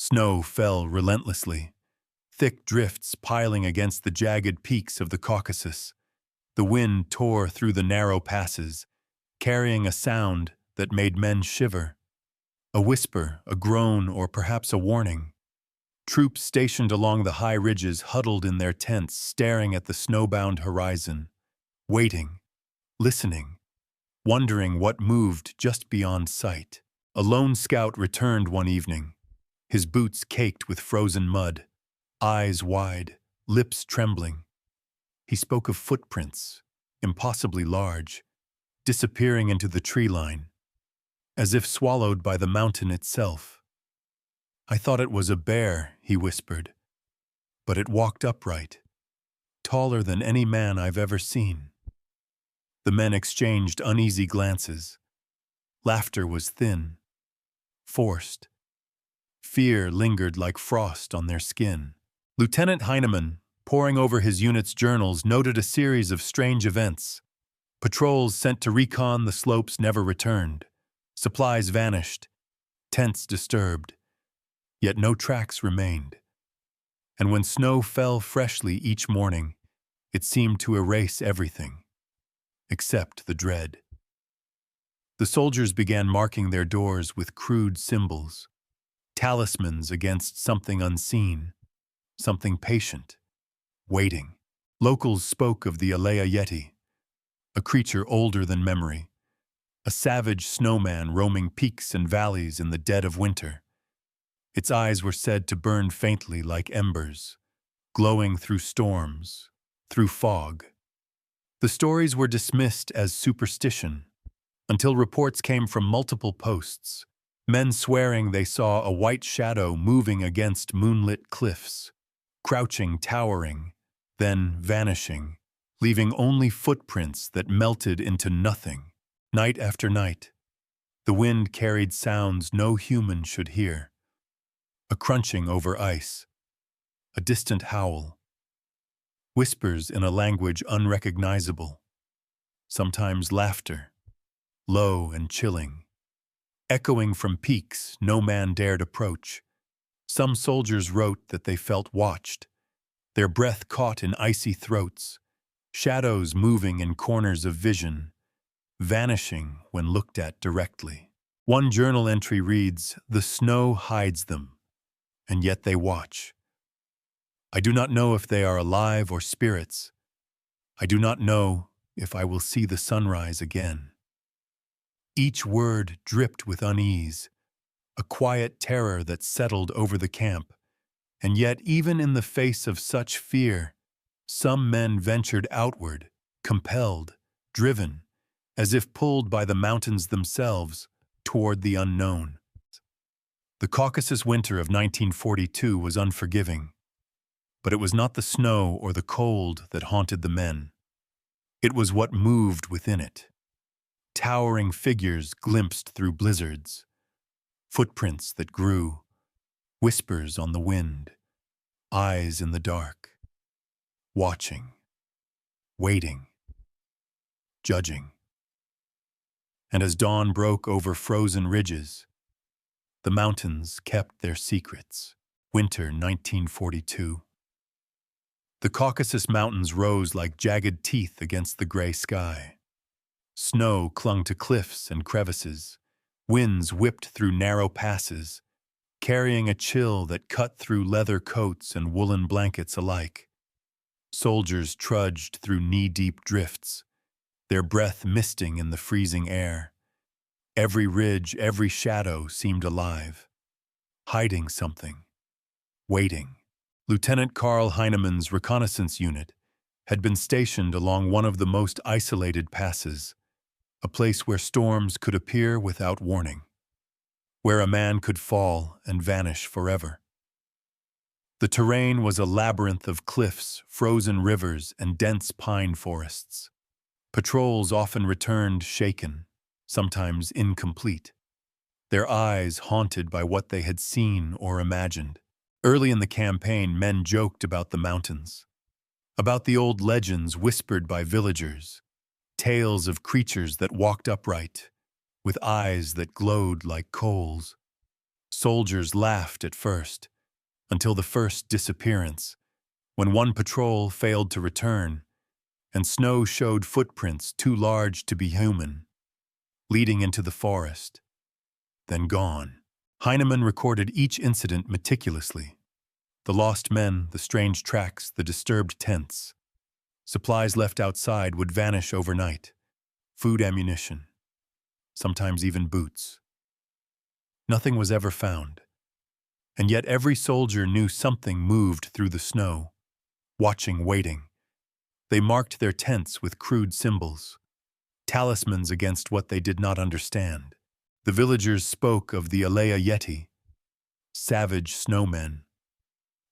Snow fell relentlessly, thick drifts piling against the jagged peaks of the Caucasus. The wind tore through the narrow passes, carrying a sound that made men shiver. A whisper, a groan, or perhaps a warning. Troops stationed along the high ridges huddled in their tents, staring at the snowbound horizon, waiting, listening, wondering what moved just beyond sight. A lone scout returned one evening, his boots caked with frozen mud, eyes wide, lips trembling. He spoke of footprints, impossibly large, disappearing into the tree line, as if swallowed by the mountain itself. "I thought it was a bear," he whispered, "but it walked upright, taller than any man I've ever seen." The men exchanged uneasy glances. Laughter was thin, forced. Fear lingered like frost on their skin. Lieutenant Heinemann, poring over his unit's journals, noted a series of strange events. Patrols sent to recon the slopes never returned. Supplies vanished. Tents disturbed. Yet no tracks remained. And when snow fell freshly each morning, it seemed to erase everything, except the dread. The soldiers began marking their doors with crude symbols, talismans against something unseen, something patient, waiting. Locals spoke of the Alea Yeti, a creature older than memory, a savage snowman roaming peaks and valleys in the dead of winter. Its eyes were said to burn faintly like embers, glowing through storms, through fog. The stories were dismissed as superstition, until reports came from multiple posts, men swearing they saw a white shadow moving against moonlit cliffs, crouching, towering, then vanishing, leaving only footprints that melted into nothing. Night after night, the wind carried sounds no human should hear. A crunching over ice, a distant howl, whispers in a language unrecognizable, sometimes laughter, low and chilling, echoing from peaks no man dared approach. Some soldiers wrote that they felt watched, their breath caught in icy throats, shadows moving in corners of vision, vanishing when looked at directly. One journal entry reads, "The snow hides them, and yet they watch. I do not know if they are alive or spirits. I do not know if I will see the sunrise again." Each word dripped with unease, a quiet terror that settled over the camp. And yet, even in the face of such fear, some men ventured outward, compelled, driven, as if pulled by the mountains themselves, toward the unknown. The Caucasus winter of 1942 was unforgiving, but it was not the snow or the cold that haunted the men. It was what moved within it. Towering figures glimpsed through blizzards, footprints that grew, whispers on the wind, eyes in the dark, watching, waiting, judging. And as dawn broke over frozen ridges, the mountains kept their secrets. Winter 1942. The Caucasus Mountains rose like jagged teeth against the gray sky. Snow clung to cliffs and crevices. Winds whipped through narrow passes, carrying a chill that cut through leather coats and woolen blankets alike. Soldiers trudged through knee-deep drifts, their breath misting in the freezing air. Every ridge, every shadow seemed alive, hiding something, waiting. Lieutenant Karl Heinemann's reconnaissance unit had been stationed along one of the most isolated passes, a place where storms could appear without warning, where a man could fall and vanish forever. The terrain was a labyrinth of cliffs, frozen rivers, and dense pine forests. Patrols often returned shaken, sometimes incomplete, their eyes haunted by what they had seen or imagined. Early in the campaign, men joked about the mountains, about the old legends whispered by villagers, tales of creatures that walked upright, with eyes that glowed like coals. Soldiers laughed at first, until the first disappearance, when one patrol failed to return, and snow showed footprints too large to be human, leading into the forest, then gone. Heinemann recorded each incident meticulously. The lost men, the strange tracks, the disturbed tents. Supplies left outside would vanish overnight. Food, ammunition, sometimes even boots. Nothing was ever found. And yet every soldier knew something moved through the snow, watching, waiting. They marked their tents with crude symbols, talismans against what they did not understand. The villagers spoke of the Alea Yeti, savage snowmen,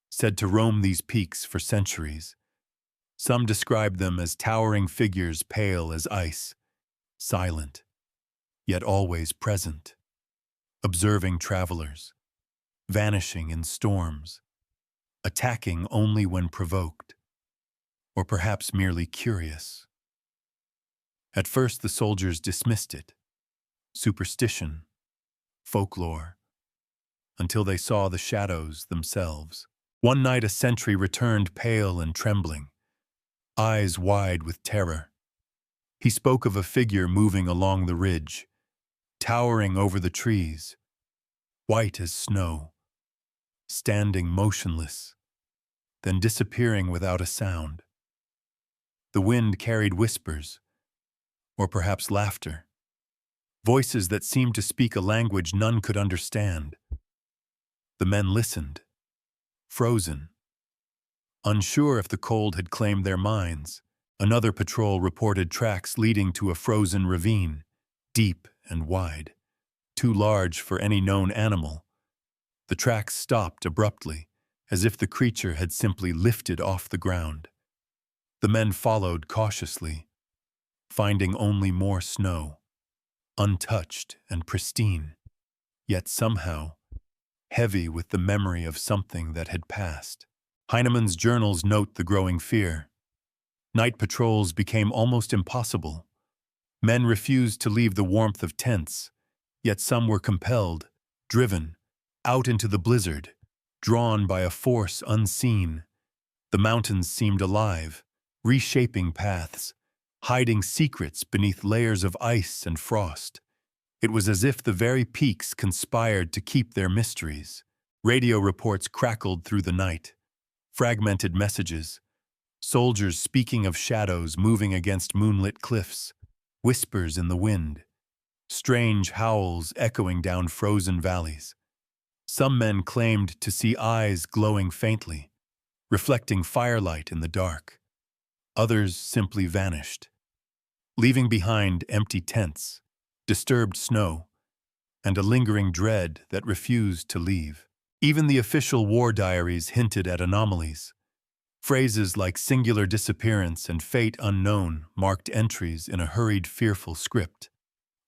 said to roam these peaks for centuries. Some described them as towering figures pale as ice, silent, yet always present, observing travelers, vanishing in storms, attacking only when provoked, or perhaps merely curious. At first the soldiers dismissed it, superstition, folklore, until they saw the shadows themselves. One night a sentry returned pale and trembling, eyes wide with terror. He spoke of a figure moving along the ridge, towering over the trees, white as snow, standing motionless, then disappearing without a sound. The wind carried whispers, or perhaps laughter, voices that seemed to speak a language none could understand. The men listened, frozen, unsure if the cold had claimed their minds. Another patrol reported tracks leading to a frozen ravine, deep and wide, too large for any known animal. The tracks stopped abruptly, as if the creature had simply lifted off the ground. The men followed cautiously, finding only more snow, untouched and pristine, yet somehow heavy with the memory of something that had passed. Heinemann's journals note the growing fear. Night patrols became almost impossible. Men refused to leave the warmth of tents, yet some were compelled, driven, out into the blizzard, drawn by a force unseen. The mountains seemed alive, reshaping paths, hiding secrets beneath layers of ice and frost. It was as if the very peaks conspired to keep their mysteries. Radio reports crackled through the night, fragmented messages, soldiers speaking of shadows moving against moonlit cliffs, whispers in the wind, strange howls echoing down frozen valleys. Some men claimed to see eyes glowing faintly, reflecting firelight in the dark. Others simply vanished, leaving behind empty tents, disturbed snow, and a lingering dread that refused to leave. Even the official war diaries hinted at anomalies. Phrases like singular disappearance and fate unknown marked entries in a hurried, fearful script.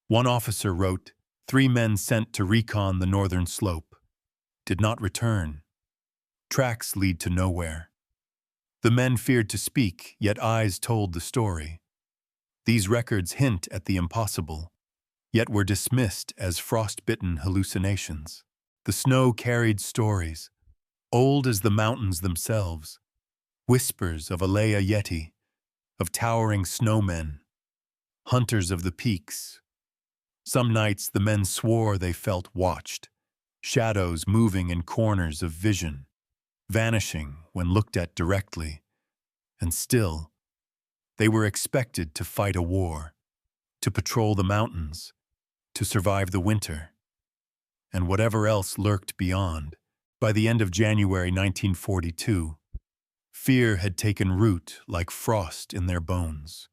One officer wrote, 3 men sent to recon the northern slope. Did not return. Tracks lead to nowhere. The men feared to speak, yet eyes told the story. These records hint at the impossible, yet were dismissed as frost-bitten hallucinations. The snow carried stories, old as the mountains themselves, whispers of Alea Yeti, of towering snowmen, hunters of the peaks. Some nights the men swore they felt watched, shadows moving in corners of vision, vanishing when looked at directly. And still, they were expected to fight a war, to patrol the mountains, to survive the winter, and whatever else lurked beyond. By the end of January 1942, fear had taken root like frost in their bones.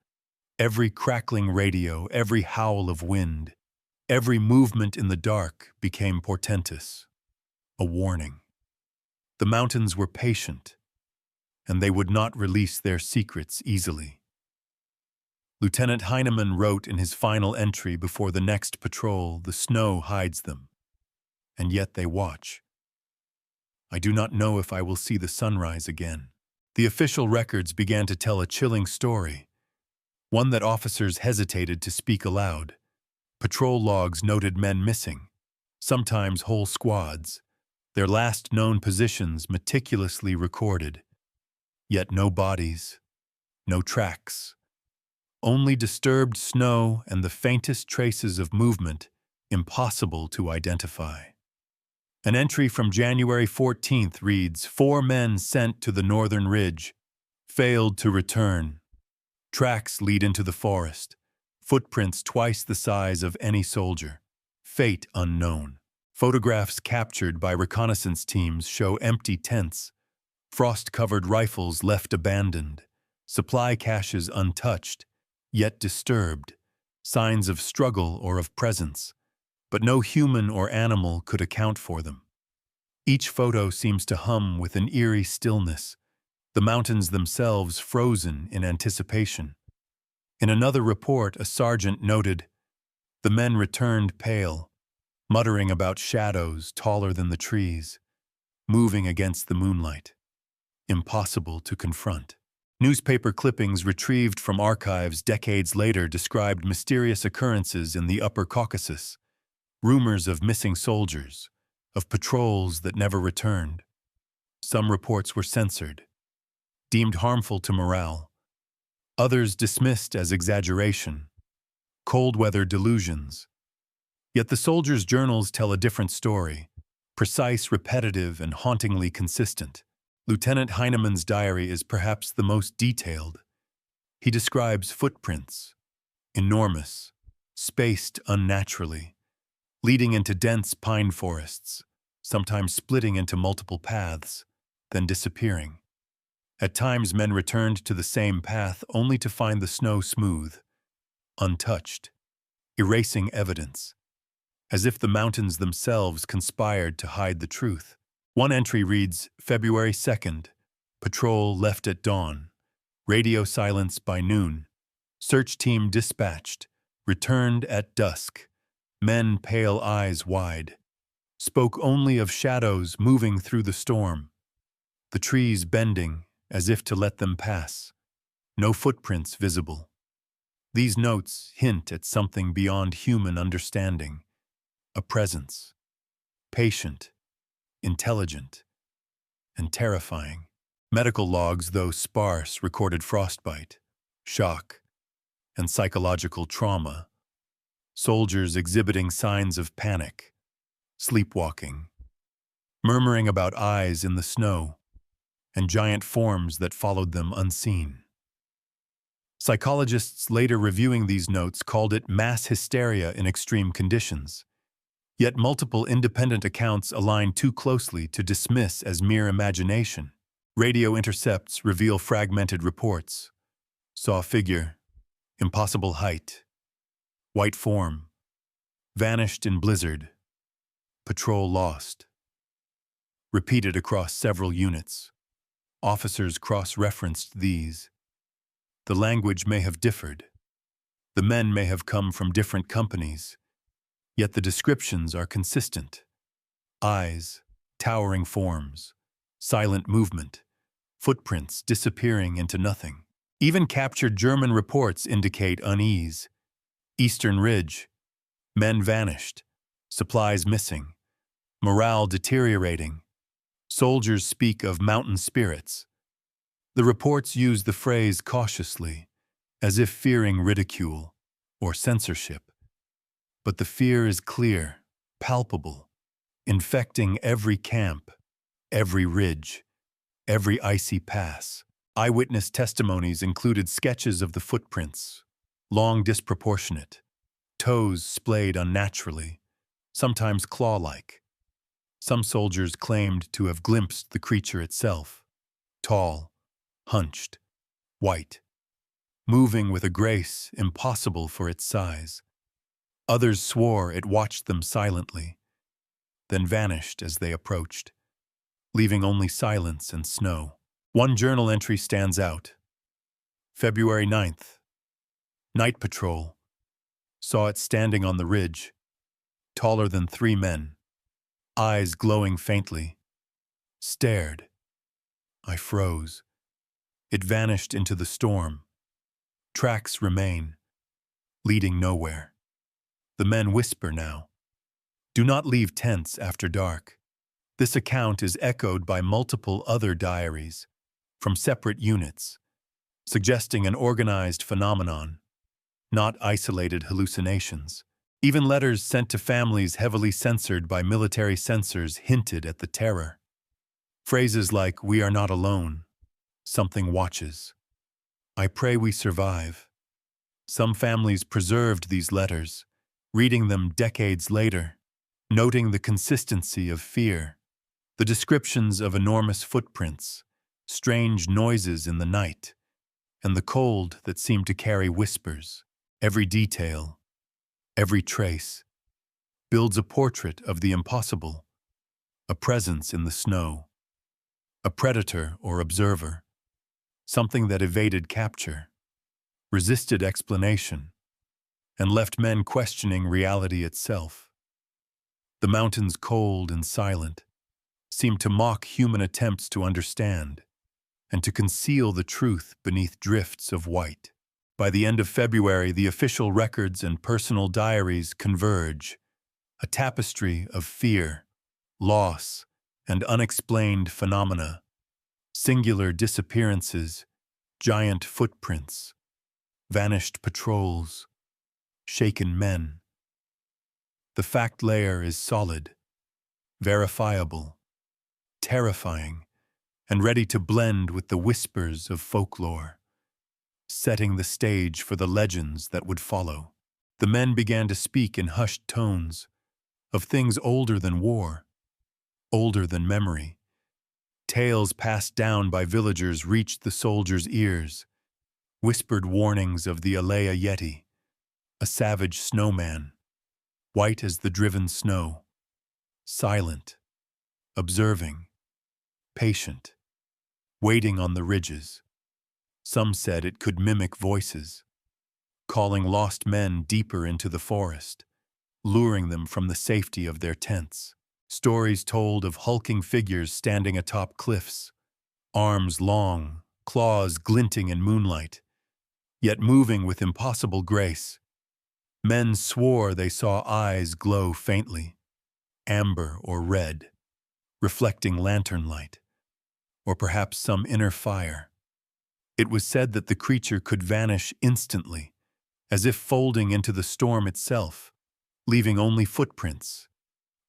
Every crackling radio, every howl of wind, every movement in the dark became portentous, a warning. The mountains were patient, and they would not release their secrets easily. Lieutenant Heinemann wrote in his final entry before the next patrol, "The snow hides them, and yet they watch. I do not know if I will see the sunrise again." The official records began to tell a chilling story, one that officers hesitated to speak aloud. Patrol logs noted men missing, sometimes whole squads, their last known positions meticulously recorded. Yet no bodies, no tracks, only disturbed snow and the faintest traces of movement impossible to identify. An entry from January 14th reads, 4 men sent to the northern ridge, failed to return. Tracks lead into the forest, footprints twice the size of any soldier, fate unknown. Photographs captured by reconnaissance teams show empty tents, frost-covered rifles left abandoned, supply caches untouched, yet disturbed, signs of struggle or of presence, but no human or animal could account for them. Each photo seems to hum with an eerie stillness, the mountains themselves frozen in anticipation. In another report, a sergeant noted, "The men returned pale, muttering about shadows taller than the trees, moving against the moonlight, impossible to confront." Newspaper clippings retrieved from archives decades later described mysterious occurrences in the Upper Caucasus, rumors of missing soldiers, of patrols that never returned. Some reports were censored, deemed harmful to morale, others dismissed as exaggeration, cold weather delusions. Yet the soldiers' journals tell a different story, precise, repetitive, and hauntingly consistent. Lieutenant Heinemann's diary is perhaps the most detailed. He describes footprints, enormous, spaced unnaturally, leading into dense pine forests, sometimes splitting into multiple paths, then disappearing. At times, men returned to the same path only to find the snow smooth, untouched, erasing evidence, as if the mountains themselves conspired to hide the truth. One entry reads, February 2nd, patrol left at dawn, radio silence by noon, search team dispatched, returned at dusk, men pale eyes wide, spoke only of shadows moving through the storm, the trees bending as if to let them pass, no footprints visible. These notes hint at something beyond human understanding, a presence, patient, intelligent, and terrifying. Medical logs, though sparse, recorded frostbite, shock, and psychological trauma, soldiers exhibiting signs of panic, sleepwalking, murmuring about eyes in the snow, and giant forms that followed them unseen. Psychologists later reviewing these notes called it mass hysteria in extreme conditions. Yet multiple independent accounts align too closely to dismiss as mere imagination. Radio intercepts reveal fragmented reports. Saw figure, impossible height, white form, vanished in blizzard, patrol lost. Repeated across several units. Officers cross-referenced these. The language may have differed. The men may have come from different companies. Yet the descriptions are consistent. Eyes, towering forms, silent movement, footprints disappearing into nothing. Even captured German reports indicate unease. Eastern Ridge, men vanished, supplies missing, morale deteriorating. Soldiers speak of mountain spirits. The reports use the phrase cautiously, as if fearing ridicule or censorship. But the fear is clear, palpable, infecting every camp, every ridge, every icy pass. Eyewitness testimonies included sketches of the footprints, long disproportionate, toes splayed unnaturally, sometimes claw-like. Some soldiers claimed to have glimpsed the creature itself, tall, hunched, white, moving with a grace impossible for its size. Others swore it watched them silently, then vanished as they approached, leaving only silence and snow. One journal entry stands out. February 9th. Night patrol. Saw it standing on the ridge, taller than 3 men, eyes glowing faintly. Stared. I froze. It vanished into the storm. Tracks remain, leading nowhere. The men whisper now. Do not leave tents after dark. This account is echoed by multiple other diaries from separate units, suggesting an organized phenomenon, not isolated hallucinations. Even letters sent to families heavily censored by military censors hinted at the terror. Phrases like, "We are not alone," "Something watches," "I pray we survive." Some families preserved these letters, reading them decades later, noting the consistency of fear, the descriptions of enormous footprints, strange noises in the night, and the cold that seemed to carry whispers. Every detail, every trace, builds a portrait of the impossible, a presence in the snow, a predator or observer, something that evaded capture, resisted explanation, and left men questioning reality itself. The mountains, cold and silent, seemed to mock human attempts to understand and to conceal the truth beneath drifts of white. By the end of February, the official records and personal diaries converge, a tapestry of fear, loss, and unexplained phenomena, singular disappearances, giant footprints, vanished patrols, shaken men. The fact layer is solid, verifiable, terrifying, and ready to blend with the whispers of folklore, setting the stage for the legends that would follow. The men began to speak in hushed tones of things older than war, older than memory. Tales passed down by villagers reached the soldiers' ears, whispered warnings of the Alea Yeti, a savage snowman, white as the driven snow, silent, observing, patient, waiting on the ridges. Some said it could mimic voices, calling lost men deeper into the forest, luring them from the safety of their tents. Stories told of hulking figures standing atop cliffs, arms long, claws glinting in moonlight, yet moving with impossible grace. Men swore they saw eyes glow faintly, amber or red, reflecting lantern light, or perhaps some inner fire. It was said that the creature could vanish instantly, as if folding into the storm itself, leaving only footprints,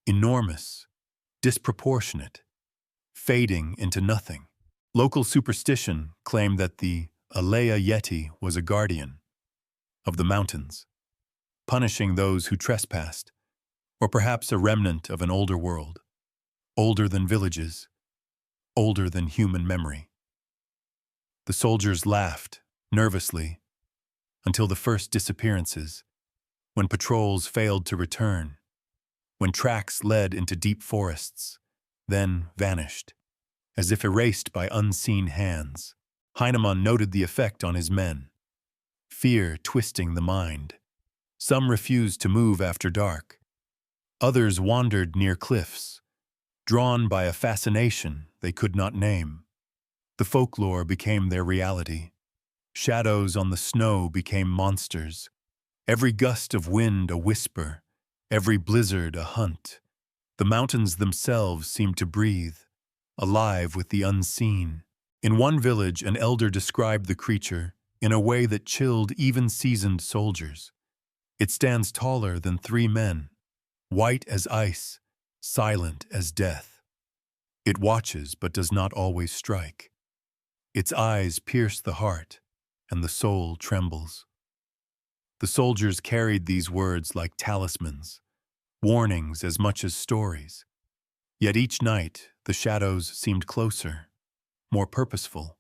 enormous, disproportionate, fading into nothing. Local superstition claimed that the Alea Yeti was a guardian of the mountains, punishing those who trespassed, or perhaps a remnant of an older world, older than villages, older than human memory. The soldiers laughed, nervously, until the first disappearances, when patrols failed to return, when tracks led into deep forests, then vanished, as if erased by unseen hands. Heinemann noted the effect on his men, fear twisting the mind. Some refused to move after dark. Others wandered near cliffs, drawn by a fascination they could not name. The folklore became their reality. Shadows on the snow became monsters. Every gust of wind a whisper, every blizzard a hunt. The mountains themselves seemed to breathe, alive with the unseen. In one village, an elder described the creature in a way that chilled even seasoned soldiers. It stands taller than 3 men, white as ice, silent as death. It watches but does not always strike. Its eyes pierce the heart, and the soul trembles. The soldiers carried these words like talismans, warnings as much as stories. Yet each night, the shadows seemed closer, more purposeful.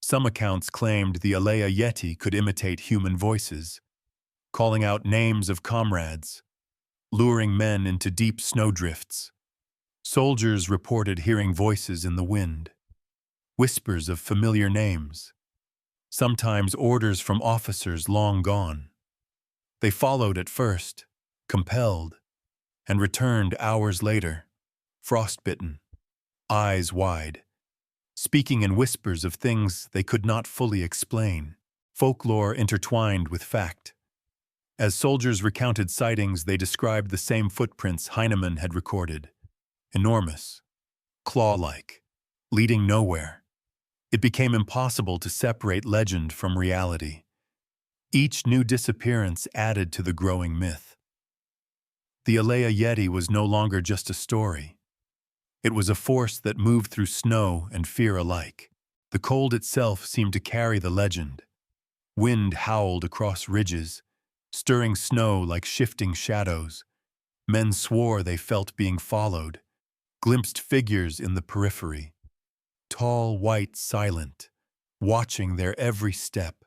Some accounts claimed the Alea Yeti could imitate human voices, calling out names of comrades, luring men into deep snowdrifts. Soldiers reported hearing voices in the wind, whispers of familiar names, sometimes orders from officers long gone. They followed at first, compelled, and returned hours later, frostbitten, eyes wide, speaking in whispers of things they could not fully explain, folklore intertwined with fact. As soldiers recounted sightings, they described the same footprints Heinemann had recorded. Enormous, claw-like, leading nowhere. It became impossible to separate legend from reality. Each new disappearance added to the growing myth. The Alea Yeti was no longer just a story. It was a force that moved through snow and fear alike. The cold itself seemed to carry the legend. Wind howled across ridges, stirring snow like shifting shadows. Men swore they felt being followed, glimpsed figures in the periphery. Tall, white, silent, watching their every step.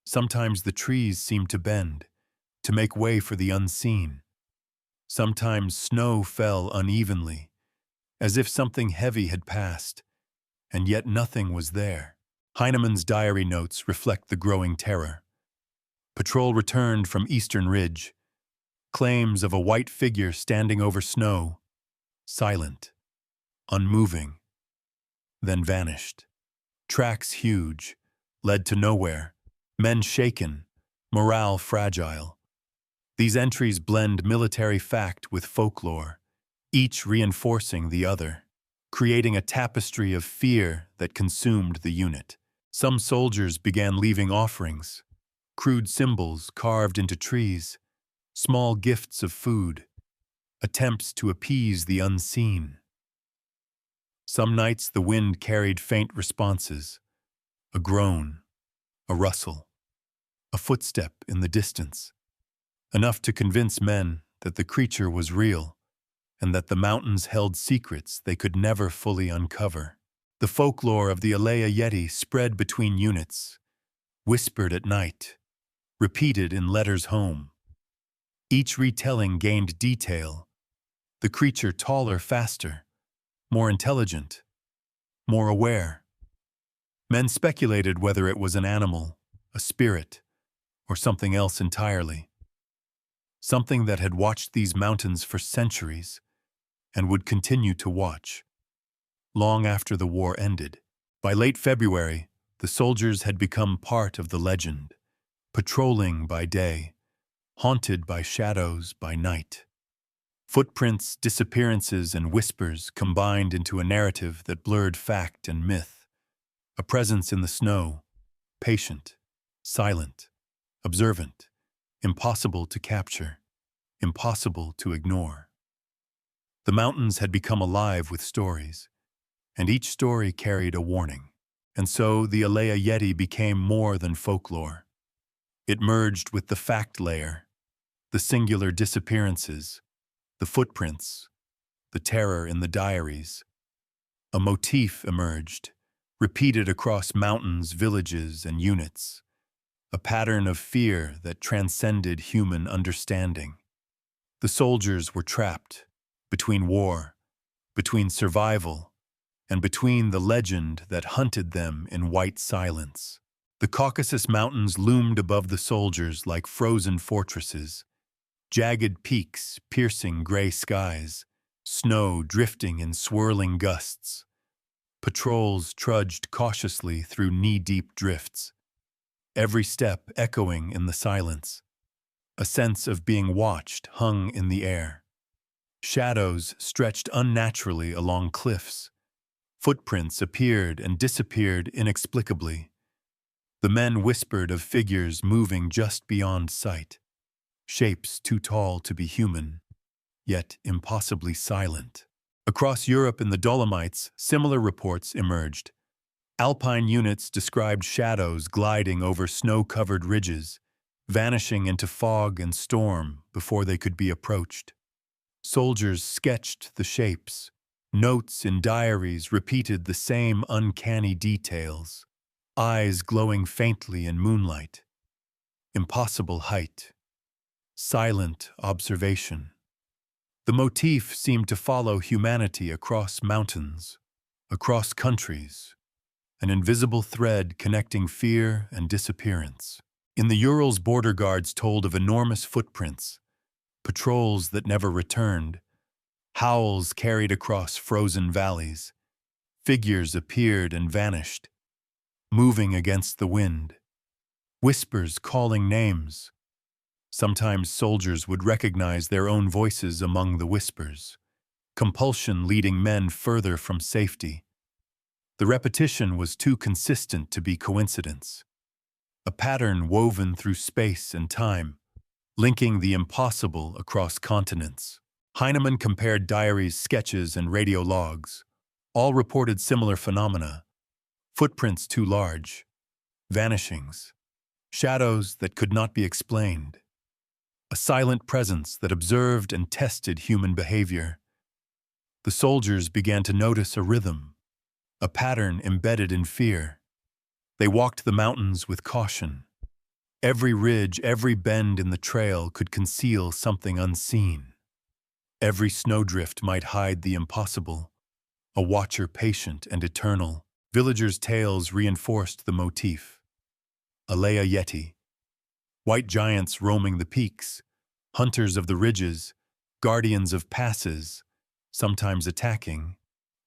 Sometimes the trees seemed to bend, to make way for the unseen. Sometimes snow fell unevenly, as if something heavy had passed, and yet nothing was there. Heinemann's diary notes reflect the growing terror. Patrol returned from Eastern Ridge. Claims of a white figure standing over snow, silent, unmoving, then vanished. Tracks huge, led to nowhere. Men shaken, morale fragile. These entries blend military fact with folklore, each reinforcing the other, creating a tapestry of fear that consumed the unit. Some soldiers began leaving offerings, crude symbols carved into trees, small gifts of food, attempts to appease the unseen. Some nights the wind carried faint responses, a groan, a rustle, a footstep in the distance, enough to convince men that the creature was real and that the mountains held secrets they could never fully uncover. The folklore of the Alea Yeti spread between units, whispered at night, repeated in letters home. Each retelling gained detail, the creature taller, faster, more intelligent, more aware. Men speculated whether it was an animal, a spirit, or something else entirely. Something that had watched these mountains for centuries and would continue to watch, long after the war ended. By late February, the soldiers had become part of the legend, patrolling by day, haunted by shadows by night. Footprints, disappearances, and whispers combined into a narrative that blurred fact and myth. A presence in the snow, patient, silent, observant, impossible to capture, impossible to ignore. The mountains had become alive with stories, and each story carried a warning. And so the Alea Yeti became more than folklore. It merged with the fact layer, the singular disappearances, the footprints, the terror in the diaries. A motif emerged, repeated across mountains, villages, and units. A pattern of fear that transcended human understanding. The soldiers were trapped between war, between survival, and between the legend that hunted them in white silence. The Caucasus Mountains loomed above the soldiers like frozen fortresses, jagged peaks piercing gray skies, snow drifting in swirling gusts. Patrols trudged cautiously through knee-deep drifts, every step echoing in the silence. A sense of being watched hung in the air. Shadows stretched unnaturally along cliffs. Footprints appeared and disappeared inexplicably. The men whispered of figures moving just beyond sight, shapes too tall to be human, yet impossibly silent. Across Europe in the Dolomites, similar reports emerged. Alpine units described shadows gliding over snow-covered ridges, vanishing into fog and storm before they could be approached. Soldiers sketched the shapes. Notes in diaries repeated the same uncanny details. Eyes glowing faintly in moonlight. Impossible height. Silent observation. The motif seemed to follow humanity across mountains, across countries, an invisible thread connecting fear and disappearance. In the Urals, border guards told of enormous footprints, patrols that never returned, howls carried across frozen valleys. Figures appeared and vanished, moving against the wind. Whispers calling names. Sometimes soldiers would recognize their own voices among the whispers, compulsion leading men further from safety. The repetition was too consistent to be coincidence, a pattern woven through space and time, linking the impossible across continents. Heinemann compared diaries, sketches, and radio logs. All reported similar phenomena: footprints too large, vanishings, shadows that could not be explained, a silent presence that observed and tested human behavior. The soldiers began to notice a rhythm, a pattern embedded in fear. They walked the mountains with caution. Every ridge, every bend in the trail could conceal something unseen. Every snowdrift might hide the impossible, a watcher patient and eternal. Villagers' tales reinforced the motif. Alea Yeti, white giants roaming the peaks, hunters of the ridges, guardians of passes, sometimes attacking,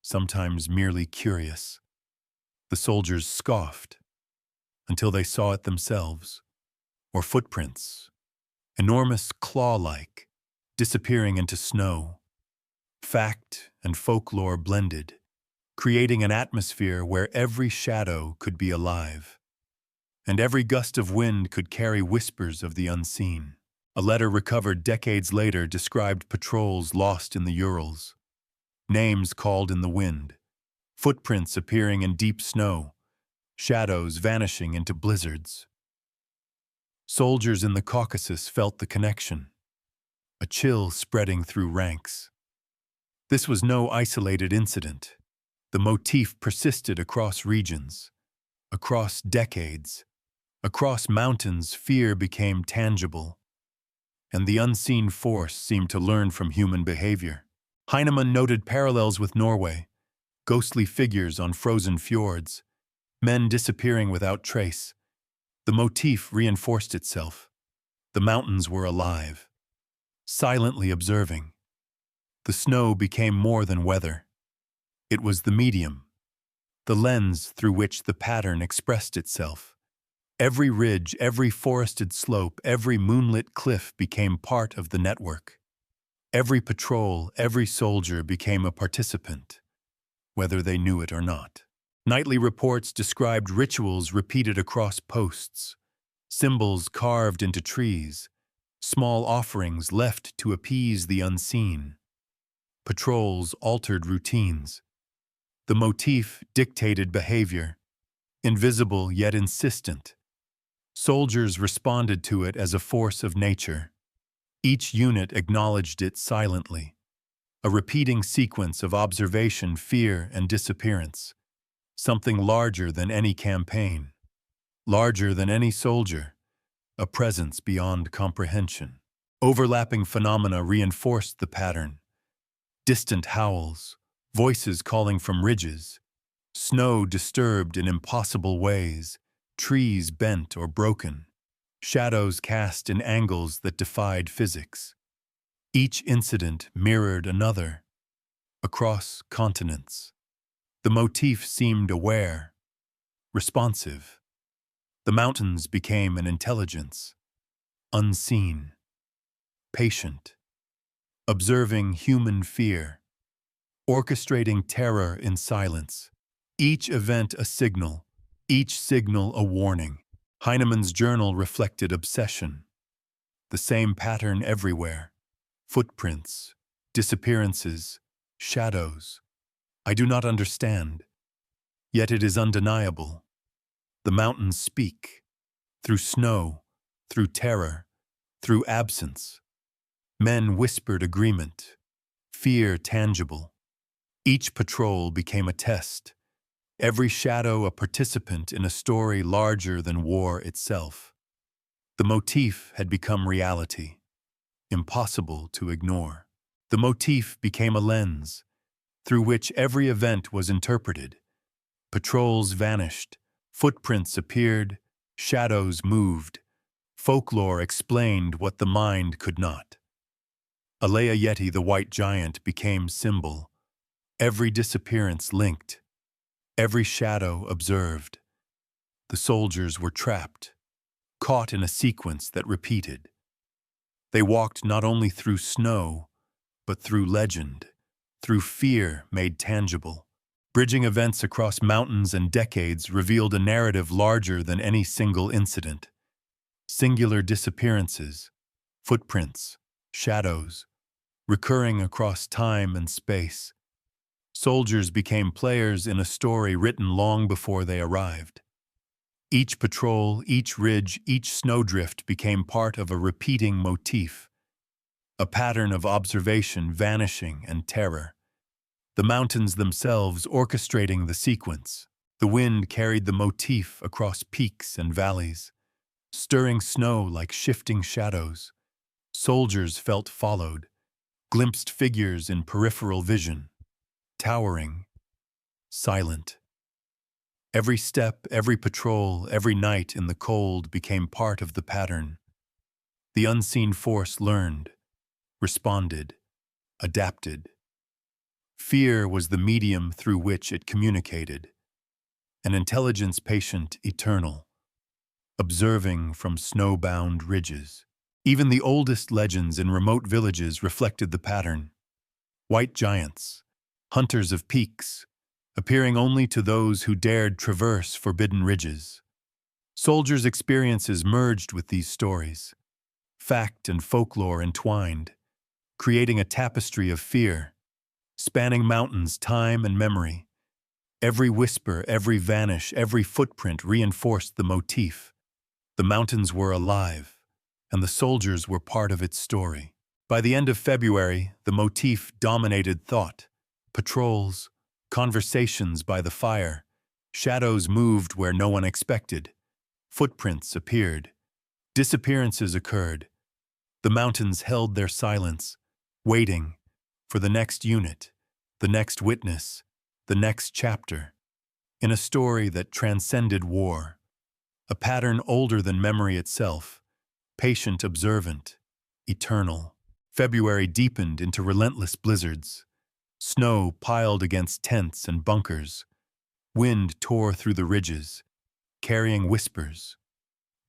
sometimes merely curious. The soldiers scoffed until they saw it themselves, or footprints, enormous claw-like, disappearing into snow. Fact and folklore blended, creating an atmosphere where every shadow could be alive, and every gust of wind could carry whispers of the unseen. A letter recovered decades later described patrols lost in the Urals, names called in the wind, footprints appearing in deep snow, shadows vanishing into blizzards. Soldiers in the Caucasus felt the connection, a chill spreading through ranks. This was no isolated incident. The motif persisted across regions, across decades, across mountains. Fear became tangible, and the unseen force seemed to learn from human behavior. Heinemann noted parallels with Norway, ghostly figures on frozen fjords, men disappearing without trace. The motif reinforced itself. The mountains were alive, silently observing. The snow became more than weather. It was the medium, the lens through which the pattern expressed itself. Every ridge, every forested slope, every moonlit cliff became part of the network. Every patrol, every soldier became a participant, whether they knew it or not. Nightly reports described rituals repeated across posts, symbols carved into trees, small offerings left to appease the unseen. Patrols altered routines. The motif dictated behavior, invisible yet insistent. Soldiers responded to it as a force of nature. Each unit acknowledged it silently, a repeating sequence of observation, fear, and disappearance. Something larger than any campaign, larger than any soldier, a presence beyond comprehension. Overlapping phenomena reinforced the pattern. Distant howls, voices calling from ridges, snow disturbed in impossible ways, trees bent or broken, shadows cast in angles that defied physics. Each incident mirrored another, across continents. The motif seemed aware, responsive. The mountains became an intelligence, unseen, patient, observing human fear, orchestrating terror in silence. Each event a signal, each signal a warning. Heinemann's journal reflected obsession. The same pattern everywhere. Footprints, disappearances, shadows. I do not understand, yet it is undeniable. The mountains speak, through snow, through terror, through absence. Men whispered agreement, fear tangible. Each patrol became a test, every shadow a participant in a story larger than war itself. The motif had become reality, impossible to ignore. The motif became a lens, through which every event was interpreted. Patrols vanished, footprints appeared, shadows moved. Folklore explained what the mind could not. Alea Yeti, the white giant, became symbol. Every disappearance linked, every shadow observed. The soldiers were trapped, caught in a sequence that repeated. They walked not only through snow, but through legend, through fear made tangible. Bridging events across mountains and decades revealed a narrative larger than any single incident. Singular disappearances, footprints, shadows, recurring across time and space. Soldiers became players in a story written long before they arrived. Each patrol, each ridge, each snowdrift became part of a repeating motif, a pattern of observation, vanishing, and terror. The mountains themselves orchestrating the sequence. The wind carried the motif across peaks and valleys, stirring snow like shifting shadows. Soldiers felt followed, glimpsed figures in peripheral vision, towering, silent. Every step, every patrol, every night in the cold became part of the pattern. The unseen force learned, responded, adapted. Fear was the medium through which it communicated, an intelligence patient, eternal, observing from snowbound ridges. Even the oldest legends in remote villages reflected the pattern. White giants, hunters of peaks, appearing only to those who dared traverse forbidden ridges. Soldiers' experiences merged with these stories, fact and folklore entwined, creating a tapestry of fear, spanning mountains, time, and memory. Every whisper, every vanish, every footprint reinforced the motif. The mountains were alive, and the soldiers were part of its story. By the end of February, the motif dominated thought. Patrols, conversations by the fire, shadows moved where no one expected. Footprints appeared. Disappearances occurred. The mountains held their silence, waiting for the next unit, the next witness, the next chapter. In a story that transcended war, a pattern older than memory itself, patient, observant, eternal. February deepened into relentless blizzards. Snow piled against tents and bunkers. Wind tore through the ridges, carrying whispers,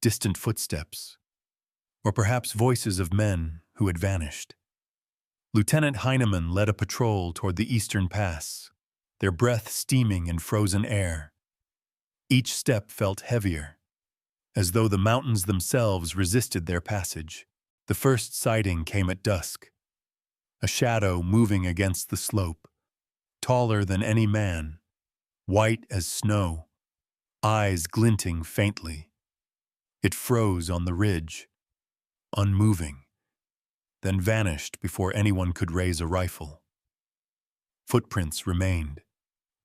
distant footsteps, or perhaps voices of men who had vanished. Lieutenant Heinemann led a patrol toward the eastern pass, their breath steaming in frozen air. Each step felt heavier, as though the mountains themselves resisted their passage. The first sighting came at dusk, a shadow moving against the slope, taller than any man, white as snow, eyes glinting faintly. It froze on the ridge, unmoving, then vanished before anyone could raise a rifle. Footprints remained,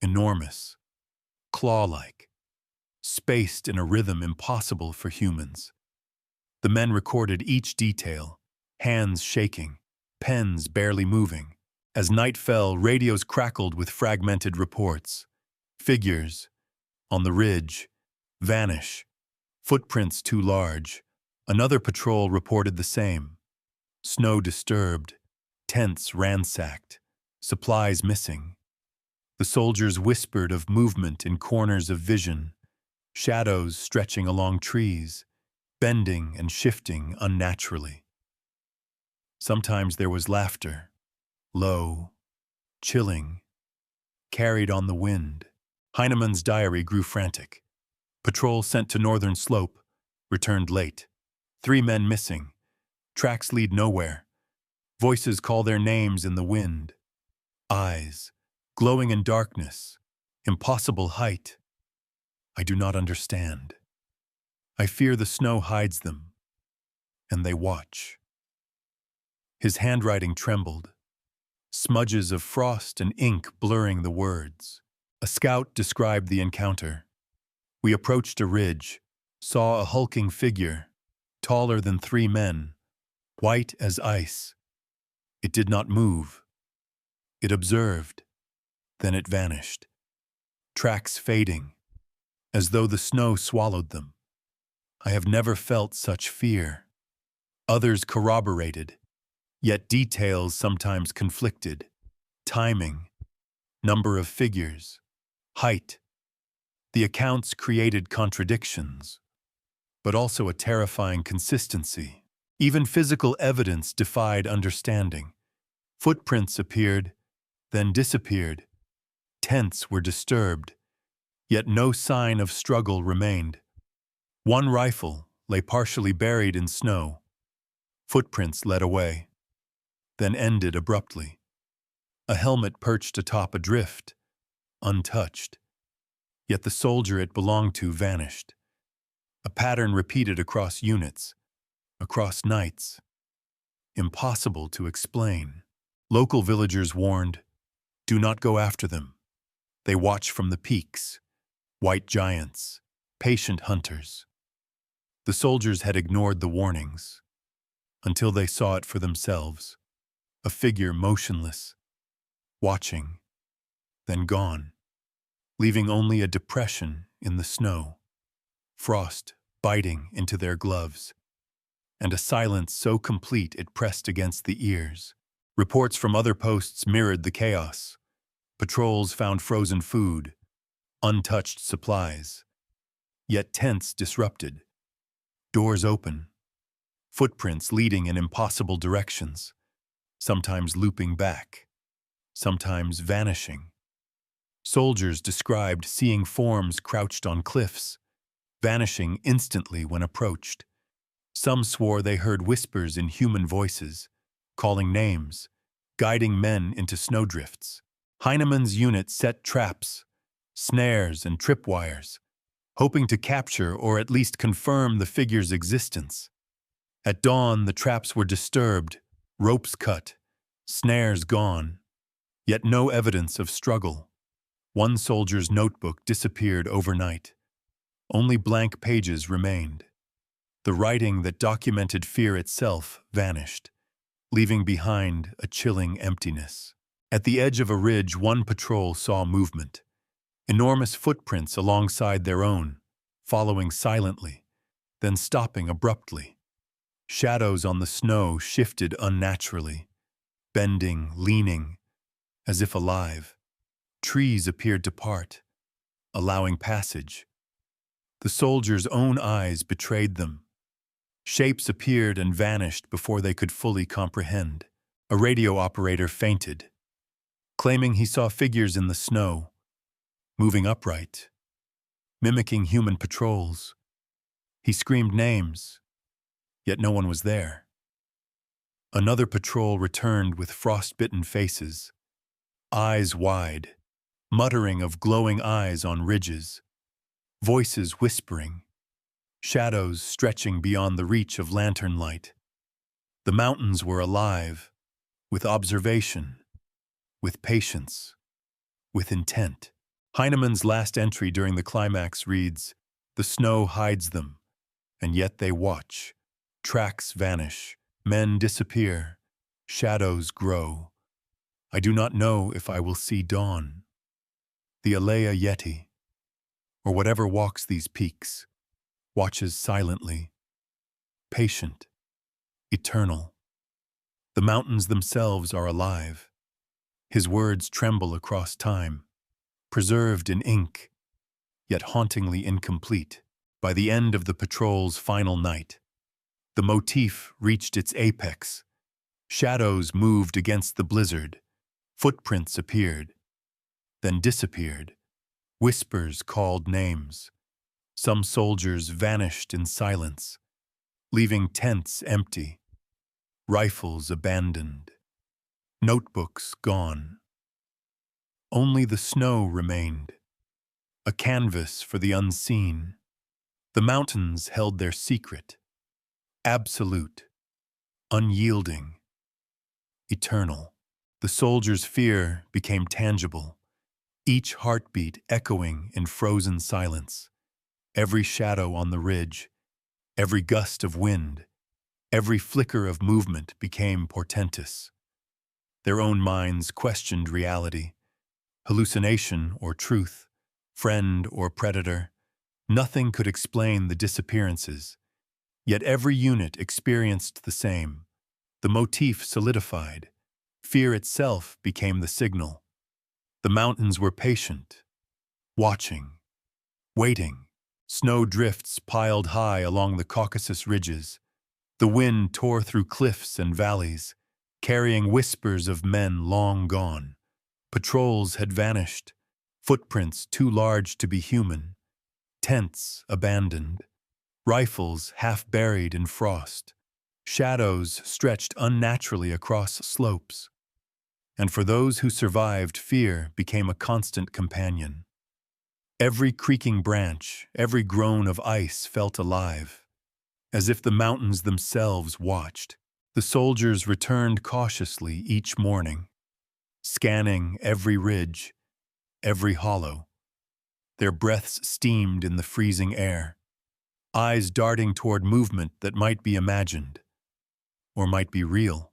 enormous, claw-like, spaced in a rhythm impossible for humans. The men recorded each detail, hands shaking, pens barely moving. As night fell, radios crackled with fragmented reports. Figures, on the ridge, vanish. Footprints too large. Another patrol reported the same. Snow disturbed, tents ransacked, supplies missing. The soldiers whispered of movement in corners of vision, shadows stretching along trees, bending and shifting unnaturally. Sometimes there was laughter, low, chilling, carried on the wind. Heinemann's diary grew frantic. Patrol sent to northern slope, returned late. 3 men missing. Tracks lead nowhere. Voices call their names in the wind. Eyes, glowing in darkness, impossible height. I do not understand. I fear the snow hides them, and they watch. His handwriting trembled, smudges of frost and ink blurring the words. A scout described the encounter. We approached a ridge, saw a hulking figure, taller than 3 men, white as ice. It did not move. It observed. Then it vanished. Tracks fading, as though the snow swallowed them. I have never felt such fear. Others corroborated, yet details sometimes conflicted. Timing, number of figures, height. The accounts created contradictions, but also a terrifying consistency. Even physical evidence defied understanding. Footprints appeared, then disappeared. Tents were disturbed, yet no sign of struggle remained. One rifle lay partially buried in snow. Footprints led away, then ended abruptly. A helmet perched atop a drift, untouched. Yet the soldier it belonged to vanished. A pattern repeated across units, across nights. Impossible to explain. Local villagers warned, "Do not go after them. They watch from the peaks, white giants, patient hunters." The soldiers had ignored the warnings until they saw it for themselves. A figure motionless, watching, then gone, leaving only a depression in the snow, frost biting into their gloves, and a silence so complete it pressed against the ears. Reports from other posts mirrored the chaos. Patrols found frozen food, untouched supplies, yet tents disrupted, doors open, footprints leading in impossible directions, sometimes looping back, sometimes vanishing. Soldiers described seeing forms crouched on cliffs, vanishing instantly when approached. Some swore they heard whispers in human voices, calling names, guiding men into snowdrifts. Heinemann's unit set traps, snares, and tripwires, hoping to capture or at least confirm the figure's existence. At dawn, the traps were disturbed, ropes cut, snares gone, yet no evidence of struggle. One soldier's notebook disappeared overnight. Only blank pages remained. The writing that documented fear itself vanished, leaving behind a chilling emptiness. At the edge of a ridge, one patrol saw movement. Enormous footprints alongside their own, following silently, then stopping abruptly. Shadows on the snow shifted unnaturally, bending, leaning, as if alive. Trees appeared to part, allowing passage. The soldiers' own eyes betrayed them. Shapes appeared and vanished before they could fully comprehend. A radio operator fainted, claiming he saw figures in the snow, moving upright, mimicking human patrols. He screamed names, yet no one was there. Another patrol returned with frostbitten faces, eyes wide, muttering of glowing eyes on ridges, voices whispering, shadows stretching beyond the reach of lantern light. The mountains were alive, with observation, with patience, with intent. Heinemann's last entry during the climax reads, "The snow hides them, and yet they watch. Tracks vanish, men disappear, shadows grow. I do not know if I will see dawn." The Alea Yeti, or whatever walks these peaks, watches silently, patient, eternal. The mountains themselves are alive. His words tremble across time, preserved in ink, yet hauntingly incomplete. By the end of the patrol's final night, the motif reached its apex. Shadows moved against the blizzard, footprints appeared, then disappeared. Whispers called names. Some soldiers vanished in silence, leaving tents empty, rifles abandoned, notebooks gone. Only the snow remained, a canvas for the unseen. The mountains held their secret, absolute, unyielding, eternal. The soldiers' fear became tangible, each heartbeat echoing in frozen silence. Every shadow on the ridge, every gust of wind, every flicker of movement became portentous. Their own minds questioned reality, hallucination or truth, friend or predator. Nothing could explain the disappearances, yet every unit experienced the same. The motif solidified. Fear itself became the signal. The mountains were patient, watching, waiting. Snow drifts piled high along the Caucasus ridges, The wind tore through cliffs and valleys, carrying whispers of men long gone. Patrols had vanished, footprints too large to be human, tents abandoned, rifles half buried in frost. Shadows stretched unnaturally across slopes, and for those who survived, fear became a constant companion. Every creaking branch, every groan of ice felt alive, as if the mountains themselves watched. The soldiers returned cautiously each morning, scanning every ridge, every hollow. Their breaths steamed in the freezing air, eyes darting toward movement that might be imagined, or might be real.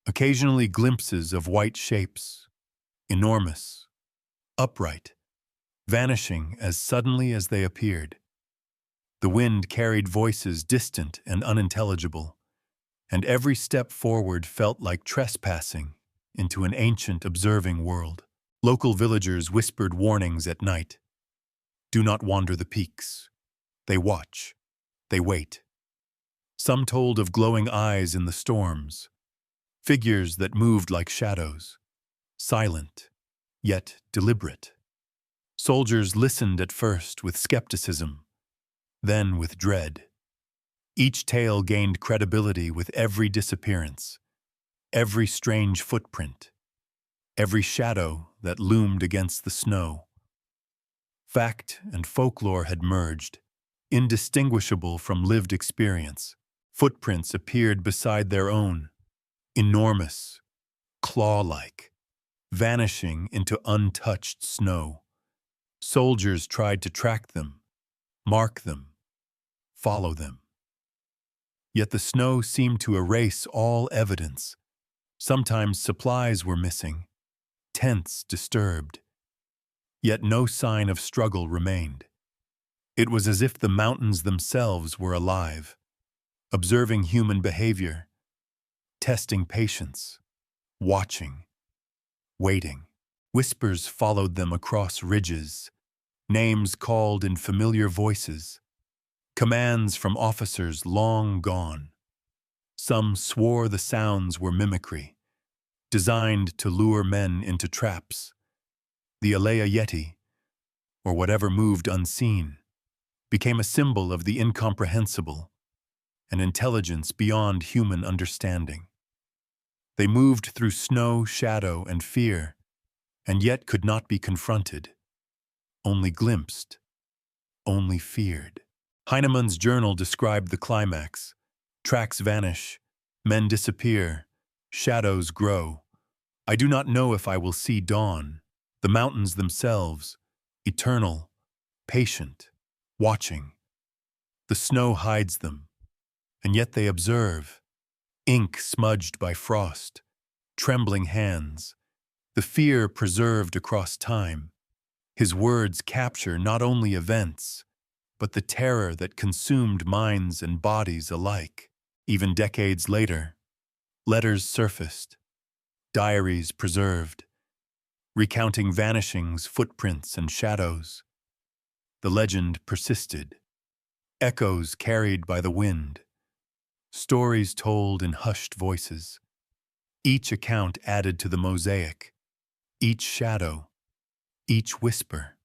Occasionally glimpses of white shapes, enormous, upright, vanishing as suddenly as they appeared. The wind carried voices distant and unintelligible, and every step forward felt like trespassing into an ancient observing world. Local villagers whispered warnings at night. Do not wander the peaks. They watch. They wait. Some told of glowing eyes in the storms, figures that moved like shadows, silent, yet deliberate. Soldiers listened at first with skepticism, then with dread. Each tale gained credibility with every disappearance, every strange footprint, every shadow that loomed against the snow. Fact and folklore had merged, indistinguishable from lived experience. Footprints appeared beside their own, enormous, claw-like, vanishing into untouched snow. Soldiers tried to track them, mark them, follow them. Yet the snow seemed to erase all evidence. Sometimes supplies were missing, tents disturbed, yet no sign of struggle remained. It was as if the mountains themselves were alive, observing human behavior, testing patience, watching, waiting. Whispers followed them across ridges, names called in familiar voices, commands from officers long gone. Some swore the sounds were mimicry, designed to lure men into traps. The Alea Yeti, or whatever moved unseen, became a symbol of the incomprehensible, an intelligence beyond human understanding. They moved through snow, shadow, and fear, and yet could not be confronted, only glimpsed, only feared. Heinemann's journal described the climax. Tracks vanish, men disappear, shadows grow. I do not know if I will see dawn. The mountains themselves, eternal, patient, watching. The snow hides them, and yet they observe. Ink smudged by frost, trembling hands, the fear preserved across time. His words capture not only events, but the terror that consumed minds and bodies alike. Even decades later, letters surfaced, diaries preserved, recounting vanishings, footprints, and shadows. The legend persisted, echoes carried by the wind, stories told in hushed voices. Each account added to the mosaic, each shadow, each whisper.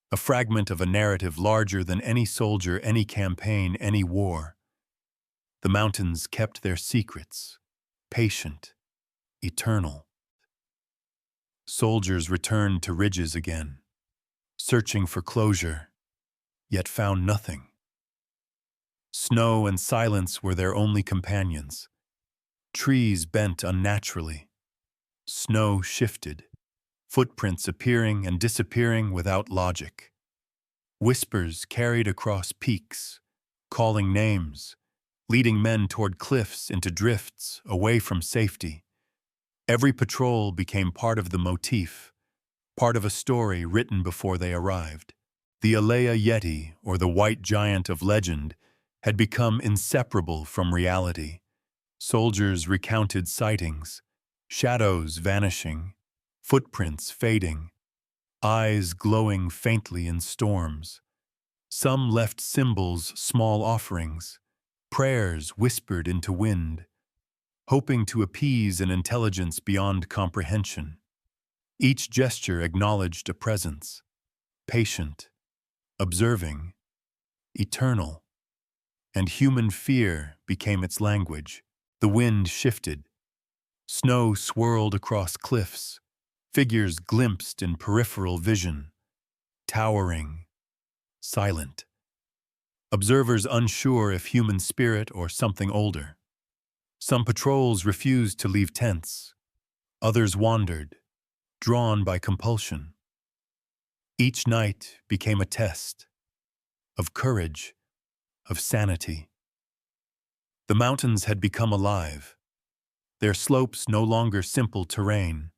A fragment of a narrative larger than any soldier, any campaign, any war. The mountains kept their secrets, patient, eternal. Soldiers returned to ridges again, searching for closure, yet found nothing. Snow and silence were their only companions. Trees bent unnaturally. Snow shifted, footprints appearing and disappearing without logic. Whispers carried across peaks, calling names, leading men toward cliffs into drifts away from safety. Every patrol became part of the motif, part of a story written before they arrived. The Alea Yeti, or the white giant of legend, had become inseparable from reality. Soldiers recounted sightings, shadows vanishing, footprints fading, eyes glowing faintly in storms. Some left symbols, small offerings, prayers whispered into wind, hoping to appease an intelligence beyond comprehension. Each gesture acknowledged a presence, patient, observing, eternal, and human fear became its language. The wind shifted. Snow swirled across cliffs, figures glimpsed in peripheral vision, towering, silent. Observers unsure if human spirit or something older. Some patrols refused to leave tents. Others wandered, drawn by compulsion. Each night became a test of courage, of sanity. The mountains had become alive, their slopes no longer simple terrain,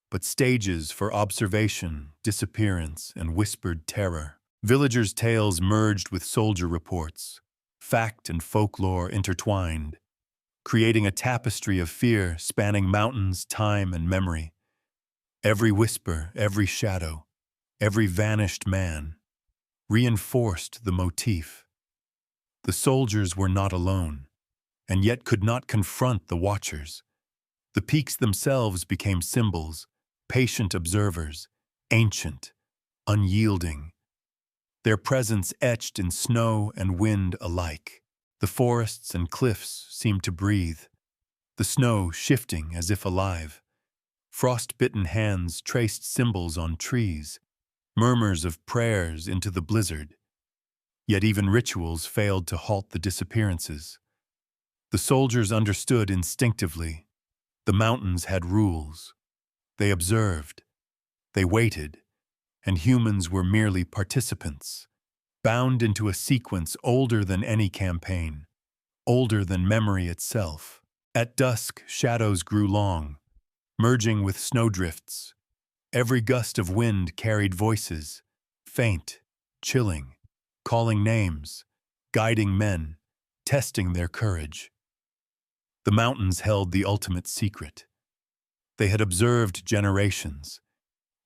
but stages for observation, disappearance, and whispered terror. Villagers' tales merged with soldier reports, fact and folklore intertwined, creating a tapestry of fear spanning mountains, time, and memory. Every whisper, every shadow, every vanished man reinforced the motif. The soldiers were not alone, and yet could not confront the watchers. The peaks themselves became symbols, patient observers, ancient, unyielding, their presence etched in snow and wind alike. The forests and cliffs seemed to breathe, the snow shifting as if alive. Frost-bitten hands traced symbols on trees, murmurs of prayers into the blizzard. Yet even rituals failed to halt the disappearances. The soldiers understood instinctively. The mountains had rules. They observed. They waited. And humans were merely participants, bound into a sequence older than any campaign, older than memory itself. At dusk, shadows grew long, merging with snowdrifts. Every gust of wind carried voices, faint, chilling, calling names, guiding men, testing their courage. The mountains held the ultimate secret. They had observed generations,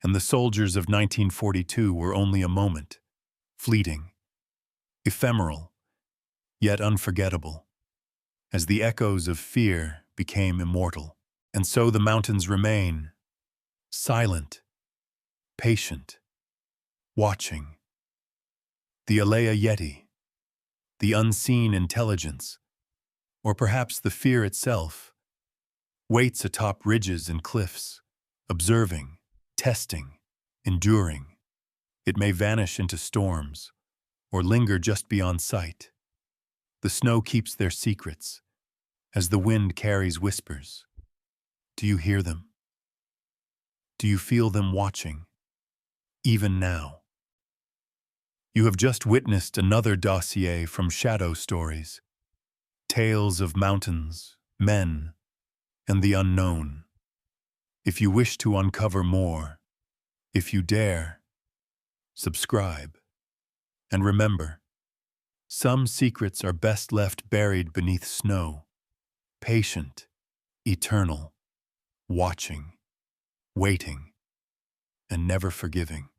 and the soldiers of 1942 were only a moment, fleeting, ephemeral, yet unforgettable, as the echoes of fear became immortal. And so the mountains remain, silent, patient, watching. The Alea Yeti, the unseen intelligence, or perhaps the fear itself, waits atop ridges and cliffs, observing, testing, enduring. It may vanish into storms, or linger just beyond sight. The snow keeps their secrets, as the wind carries whispers. Do you hear them? Do you feel them watching, even now? You have just witnessed another dossier from Shadow Stories, tales of mountains, men, and the unknown. If you wish to uncover more, if you dare, subscribe. And remember, some secrets are best left buried beneath snow, patient, eternal, watching, waiting, and never forgiving.